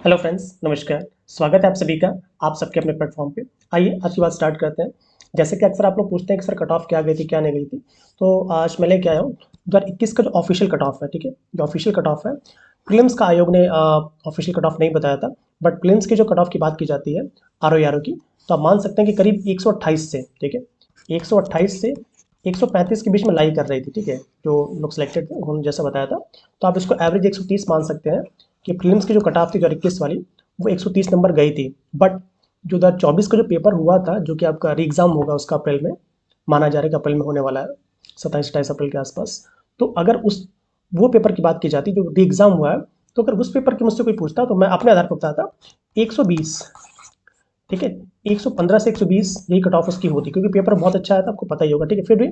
Hello friends, नमस्कार। स्वागत है आप सभी का आप सबके अपने प्लेटफॉर्म पे। आइए आज की बात स्टार्ट करते हैं। जैसे कि अक्सर आप लोग पूछते हैं कि सर कट ऑफ क्या गई थी, क्या नहीं गई थी। तो आज मैं लेके आया हूँ 2021 का जो ऑफिशियल कट ऑफ है। ठीक है, जो ऑफिशियल कट ऑफ है, प्रीलिम्स का आयोग ने ऑफिशियल कट ऑफ नहीं बताया था, बट प्रीलिम्स की जो कट ऑफ की बात की जाती है आर की, तो आप मान सकते हैं कि करीब 128 से, ठीक है, 128 से 135 के बीच में लाई कर रही थी। ठीक है, जो लोग सिलेक्टेड थे उन्होंने जैसा बताया था, तो आप इसको एवरेज 130 मान सकते हैं कि प्रीलिम्स की जो कट ऑफ थी 2021 वाली, वो 130 नंबर गई थी। बट जो 2024 का जो पेपर हुआ था, जो कि आपका री एग्ज़ाम होगा, उसका अप्रैल में माना जा रहा है कि अप्रैल में होने वाला है, 27-28 अप्रैल के आसपास। तो अगर उस वो पेपर की बात की जाती जो री एग्ज़ाम हुआ है, तो अगर उस पेपर की मुझसे कोई पूछता तो मैं अपने आधार पर बताता 120, ठीक है, 115 से 120 यही कट ऑफ उसकी होती, क्योंकि पेपर बहुत अच्छा आया था, आपको पता ही होगा। ठीक है, फिर भी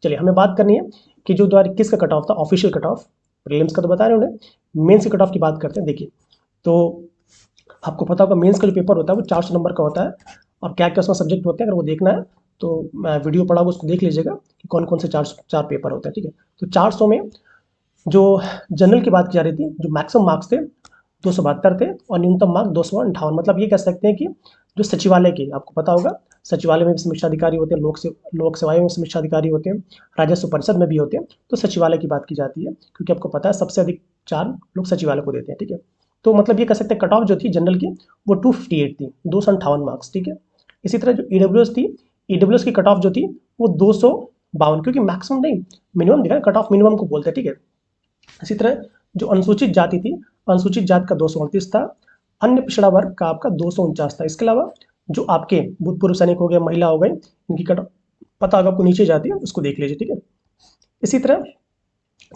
चलिए हमें बात करनी है कि जो 2021 का कट ऑफ था ऑफिशियल कट ऑफ, प्रीलिम्स का तो बता रहे हैं उन्हें, मेंस की कट ऑफ की बात करते हैं। देखिए, तो आपको पता होगा मेंस का जो पेपर होता है वो 400 नंबर का होता है, और क्या क्या उसमें सब्जेक्ट होते हैं, अगर वो देखना है तो वीडियो पड़ा हुआ उसको देख लीजिएगा कि कौन कौन से चार पेपर होते हैं। ठीक है, तो 400 में जो जनरल की बात की जा रही थी, जो मैक्सिमम मार्क्स थे 272 थे, और न्यूनतम मार्क 258। मतलब ये कह सकते हैं कि जो सचिवालय की, आपको पता होगा सचिवालय में भी समीक्षा अधिकारी होते हैं, लोक सेवाएं में समीक्षा अधिकारी होते हैं, राजस्व परिषद में भी होते हैं, तो सचिवालय की बात की जाती है, क्योंकि आपको पता है सबसे अधिक 4 लोग सचिवालय को देते हैं। ठीक है, तो मतलब ये कह सकते हैं कट ऑफ जो थी जनरल की, वो 258 थी, 258 मार्क्स। ठीक है, इसी तरह जो ईडब्ल्यूएस थी, ईडब्ल्यूएस की कट ऑफ जो थी वो 252, क्योंकि मैक्सिमम नहीं, मिनिमम दिखा, कट ऑफ मिनिमम को बोलते हैं। ठीक है, इसी तरह जो अनुसूचित जाति थी, अनुसूचित जाति का 229 था, अन्य पिछड़ा वर्ग का आपका 249 था। इसके अलावा जो आपके भूतपूर्व सैनिक हो गए, महिला हो गए, इनकी कट पता होगा आपको, नीचे जाती है, उसको देख लीजिए। ठीक है, इसी तरह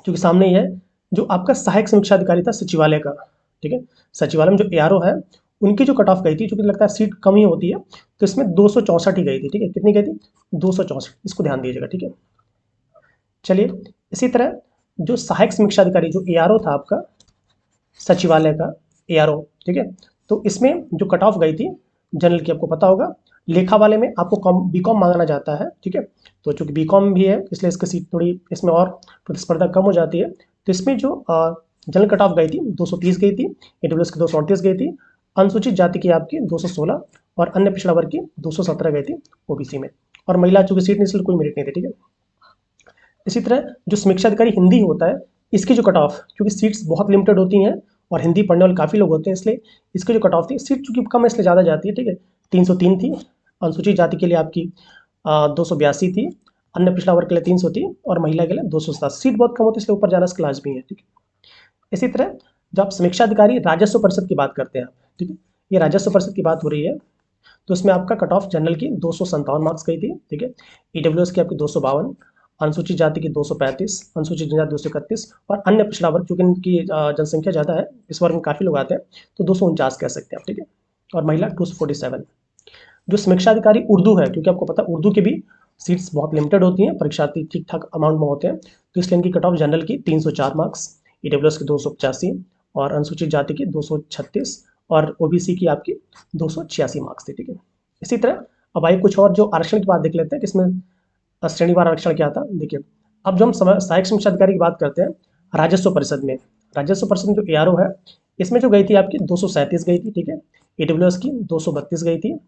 जो कि सामने ही है, जो आपका सहायक समीक्षा अधिकारी था सचिवालय का, ठीक है, सचिवालय में जो एआरओ है, उनकी जो कट ऑफ गई थी, जो कि लगता है सीट कम ही होती है, तो इसमें 264 ही गई थी। ठीक है, कितनी गई थी? 264, इसको ध्यान दीजिएगा। ठीक है, चलिए, इसी तरह जो सहायक समीक्षा अधिकारी जो एआरओ था आपका सचिवालय का, एआरओ, ठीक है, तो इसमें जो कट ऑफ गई थी जनरल की, आपको पता होगा लेखा वाले में आपको कॉम बीकॉम मांगना जाता है। ठीक है, तो चूंकि बीकॉम भी है, इसलिए इसकी सीट थोड़ी इसमें और प्रतिस्पर्धा कम हो जाती है। तो इसमें जो जनरल कट ऑफ गई थी 230 गई थी, ईडब्ल्यूएस की 238 गई थी, अनुसूचित जाति की आपकी 216, और अन्य पिछड़ा वर्ग की 217 गई थी ओबीसी में, और महिला चूंकि सीट नहीं, इसलिए कोई मेरिट नहीं थी। ठीक है, इसी तरह जो समीक्षा अधिकारी हिंदी होता है, इसकी जो कट ऑफ, क्योंकि सीट्स बहुत लिमिटेड होती हैं और हिंदी पढ़ने वाले काफ़ी लोग होते हैं, इसलिए इसकी जो कट ऑफ थी, सीट चूंकि कम है इसलिए ज़्यादा जाती है। ठीक है, 303 थी, अनुसूचित जाति के लिए आपकी 282 थी, अन्य पिछड़ा वर्ग के लिए 300 थी, और महिला के लिए 287। सीट बहुत कम होती है इसलिए ऊपर जाना इसका लाजमी है। ठीक है, इसी तरह जब आप समीक्षा अधिकारी राजस्व परिषद की बात करते हैं, ठीक है, ये राजस्व परिषद की बात हो रही है, तो इसमें आपका कट ऑफ जनरल की 257 मार्क्स गई थी। ठीक है, ईडब्ल्यूएस की आपकी 252, अनुसूचित जाति की 235, अनुसूचित जनजाति 231, और अन्य पिछड़ा वर्ग, चूंकि इनकी जनसंख्या ज़्यादा है, इस वर्ग में काफ़ी लोग आते हैं, तो 249 कह सकते हैं आप। ठीक है, और महिला 247। जो समीक्षा अधिकारी उर्दू है, क्योंकि आपको पता है उर्दू की भी सीट्स बहुत लिमिटेड होती हैं, परीक्षार्थी ठीक ठाक अमाउंट में होते हैं, तो इसलिए इनकी कट ऑफ जनरल की 304 मार्क्स, ईडब्ल्यूएस की 285, और अनुसूचित जाति की 236, और ओबीसी की आपकी 286 मार्क्स थी। ठीक है, इसी तरह अब आइए कुछ और जो आरक्षण की बात देख लेते हैं कि इसमें श्रेणीवार आरक्षण क्या था। देखिए, अब जो हम सहायक समीक्षा अधिकारी की बात करते हैं राजस्व परिषद में, राजस्व परिषद में जो एआरओ है, इसमें जो गई थी आपकी 237 गई थी। ठीक है, ईडब्ल्यूएस की 232 गई थी,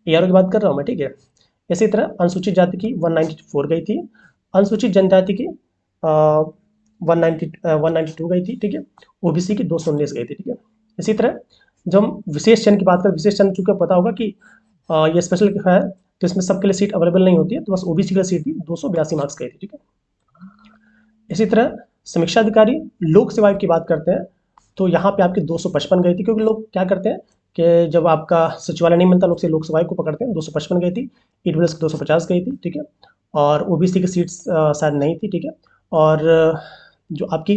एआरओ की बात कर रहा हूँ मैं। ठीक है, इसी तरह अनुसूचित जाति की 194 गई थी, अनुसूचित जनजाति की 192 गई थी। ठीक है, ओबीसी की 219 गई थी। ठीक है, इसी तरह जब हम विशेष चयन की बात करें, विशेष चयन चूंकि पता होगा कि ये स्पेशल है, तो इसमें सबके लिए सीट अवेलेबल नहीं होती है, तो बस ओबीसी के लिए सीट थी, 282 मार्क्स गई थी। ठीक है, इसी तरह समीक्षा अधिकारी लोक सेवा की बात करते हैं, तो यहाँ पे आपकी 255 गई थी, क्योंकि लोग क्या करते हैं कि जब आपका सचिवालय नहीं मिलता, लोग से लोक सेवाएं को पकड़ते हैं। 255 गई थी, ईडब्ल्यूएस की 250 गई थी। ठीक है, और ओबीसी की सीट्स शायद नहीं थी। ठीक है, और जो आपकी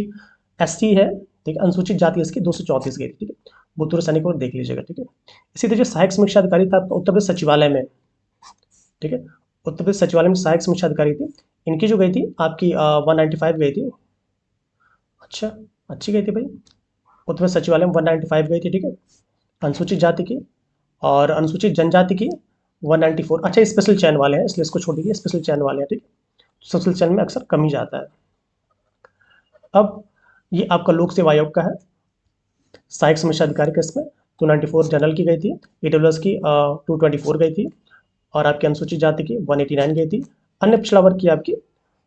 एससी है, ठीक है, अनुसूचित जाति, इसकी 234 गई थी। ठीक है, भूतपूर्व सैनिक को देख लीजिएगा। ठीक है, इसी तरह जो सहायक समीक्षा अधिकारी था आपका उत्तर प्रदेश सचिवालय में, ठीक है, उत्तर प्रदेश सचिवालय में सहायक समीक्षा अधिकारी थी, इनकी जो गई थी आपकी 195 गई थी। अच्छा, अच्छी गई थी भाई, उत्तर प्रदेश सचिवालय में 195 गई थी। ठीक है, अनुसूचित जाति की, और अनुसूचित जनजाति की 194। अच्छा, स्पेशल चयन वाले हैं इसलिए इसको छोड़ दीजिए, स्पेशल चयन वाले हैं। ठीक, स्पेशल चयन में अक्सर कम ही जाता है। अब ये आपका लोक सेवा आयोग का है, सहायक समीक्षा अधिकारी का, इसमें 294 जनरल की गई थी, EWS की 224 गई थी, और आपकी अनुसूचित जाति की 189 गई थी, अन्य पिछड़ा वर्ग की आपकी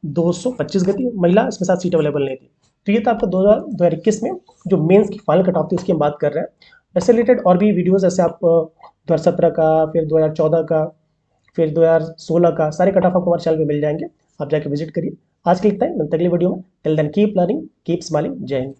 225 गई थी, महिला इसमें साथ सीट अवेलेबल नहीं थी। तो ये था आपका 2021 में जो मेंस की फाइनल कट ऑफ थी उसकी हम बात कर रहे हैं। ऐसे रिलेटेड और भी वीडियोस ऐसे आप 2017 का, फिर 2014 का, फिर 2016 का सारे कट ऑफ आपको हमारे चैनल पे मिल जाएंगे, आप जाके विजिट करिए। आज के लिए इतना ही, मिलते हैं अगली वीडियो में। Till then keep learning, keep smiling. जय हिंद।